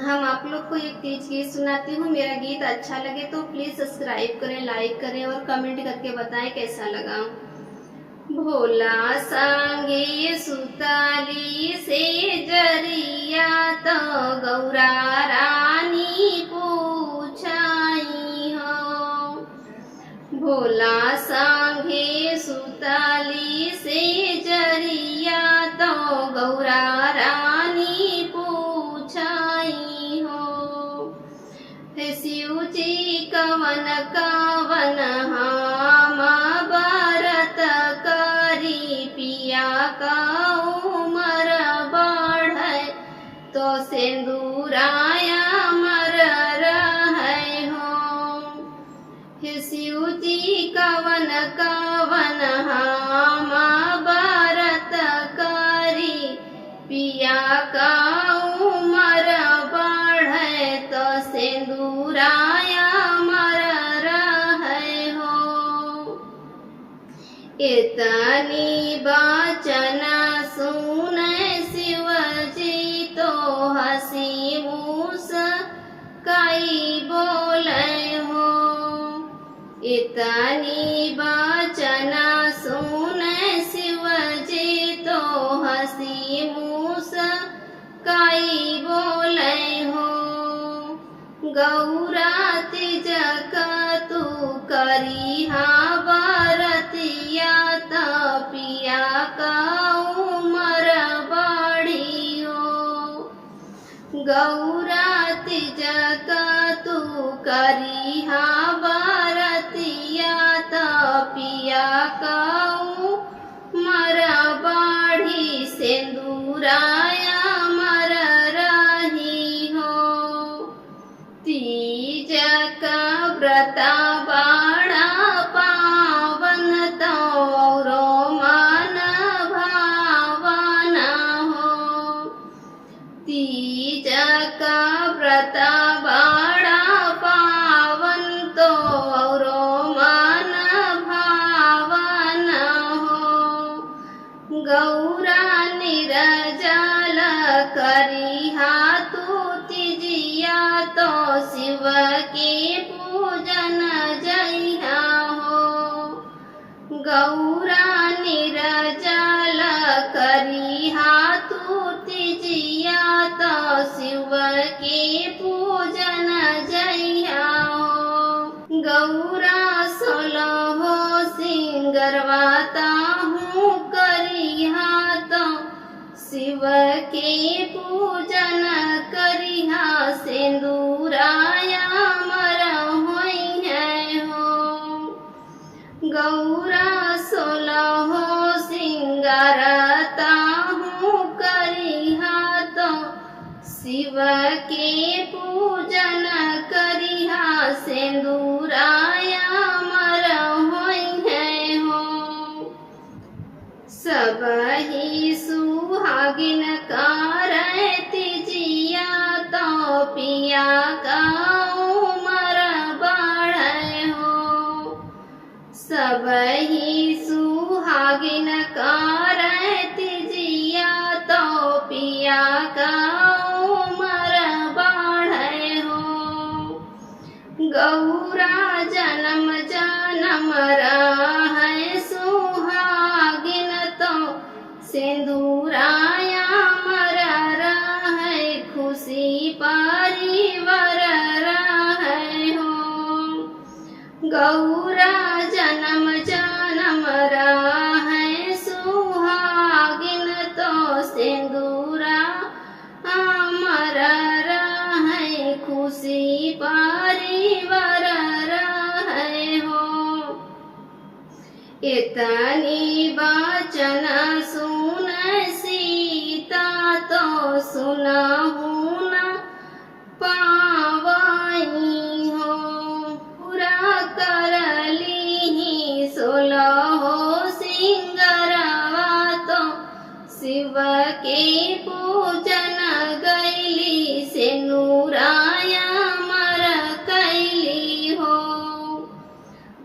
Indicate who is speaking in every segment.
Speaker 1: हम आप लोग को एक तीज गीत सुनाती हूँ। मेरा गीत अच्छा लगे तो प्लीज सब्सक्राइब करें, लाइक करें और कमेंट करके बताएं कैसा लगा। भोला संगे सुतली से जरिया तो गौरा रानी पूछाई हो। भोला संगे सुतली से जरिया तो गौरा रानी पूछाई हो। हे शिव जी कवन कवन हम बरत करी पिया का उमर बढ़े तो सिंदूराया मर रहे हो। हे शिव जी कवन कवन हम बरत करी पिया का उमर बढ़े तो सिंदूराया मर रहे हो। इतनी बचन सुने शिव जी तो हंसी मुस्काई बोले हो। इतनी बचन सुने शिव जी तो हंसी मुस्काई बोले हो। गौरा तिज तू करी हाँ बरतिया पिया का उमर बड़ी हो। गौरा तिज तू करी हाँ बरतिया पिया का उमर बड़ी सिंदूराया मर रही हो। तीज का व्रत बड़ा पावन तोरो मन भावन हो। तीज का व्रत बड़ा पावन तोरो मन भावन हो। गौरा निर्जल करी हाथू तिजिया तो शिव के पूजन जइहा हो। गौरा निर्जल करी हाथू तिजिया तो शिव के पूजन जइहा हो। गौरा सोलहो सिंगरवाता हूँ करिहा तो शिव के पूजन करिहा सिंदूराया मर होई है हो। गौरा सोलहो सिंगारता हूँ करिहा तो शिव के पूजन करिहा सिंदूराया मर होई है हो। सब ही सुहागिन करे तिजिया तो पिया का उमर बढ़े हो। सब ही सुहागिन करे तिजिया तो पिया का उमर बढ़े हो। गौरा जन्म जन्म रहे सुहागिन तो सिंदूराया मर रहे खुशी परिवार रहे हो। गौरा जन्म जन्म रहे सुहागिन तो सिंदूरा मर रहे खुशी परिवार रहे हो। इतनी बचन सुन सीता तो सुनहु न पावई हो। पूरा कर ली सोलहो सिंगरवा तो शिव के पूजन गैली सिंदूराया मर कैली हो।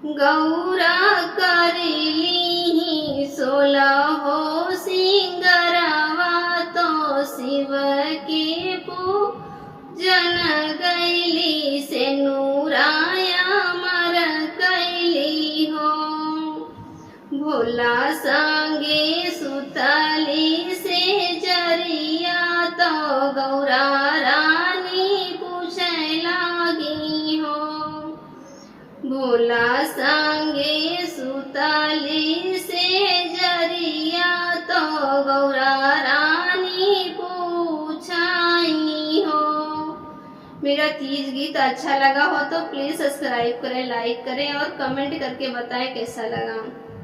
Speaker 1: गौरा करली सोलहो सिंगरवा तो शिव के पूजन संगे सुतली से जरिया तो गौरा रानी पूछे लागी हो। भोला संगे सुतली से जरिया तो गौरा रानी पूछाई हो। मेरा तीज गीत अच्छा लगा हो तो प्लीज सब्सक्राइब करें, लाइक करें और कमेंट करके बताएं कैसा लगा।